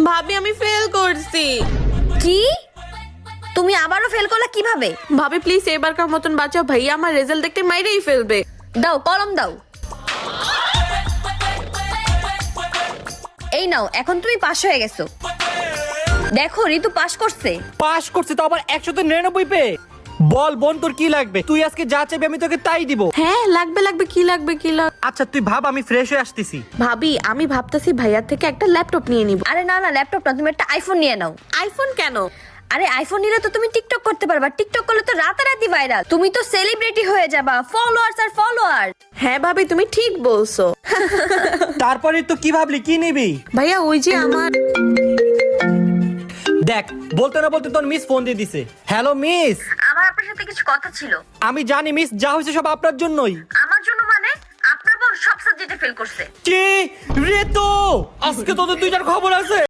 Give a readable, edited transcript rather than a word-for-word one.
ভাবি আমি ফেল করছি। কি? তুমি আবারও ফেল করলা কিভাবে? ভাবি প্লিজ এবারকার মতন বাঁচাও, ভাইয়া আমার রেজাল্ট দেখতে মাইরেই ফেলবে। দাও কলম দাও। এই নাও, এখন তুমি পাস হয়ে গেছো। দেখো ঋতু পাস করছে। পাস করছে তো আবার 199 পেয়ে। বল বোন তোর কি লাগবে? তুই আজকে যা চাইবি আমি তোকে তাই দিব। হ্যাঁ লাগবে লাগবে, কি লাগবে কি লাগবে? আচ্ছা তুই ভাব, আমি ফ্রেশ হয়ে আসতেছি। ভাবি আমি ভাবতেছি ভাইয়ার থেকে একটা ল্যাপটপ নিয়ে নিব। আরে না না, ল্যাপটপ না, তুমি একটা আইফোন নিয়ে নাও। আইফোন কেন? আরে আইফোন নিলে তো তুমি টিকটক করতে পারবা, টিকটক করলে তো রাতারাতি ভাইরাল, তুমি তো সেলিব্রিটি হয়ে যাবা, ফলোয়ার্স আর ফলোয়ার। হ্যাঁ ভাবি তুমি ঠিক বলছো। তারপরে তো কি ভাবলি, কি নিবি? ভাইয়া ওই যে আমার দেখ বলতে না বলতে তোর মিস ফোন দিয়ে দিছে। হ্যালো মিস, আমার আপনার সাথে কিছু কথা ছিল। আমি জানি মিস, যা হয়েছে সব আপনার জন্যই। আমার জন্য মানে? আপনার বোন সব সাবজেক্টে ফেল করছে। কি রে তো আজকে তোদের দুইটার খবর আছে।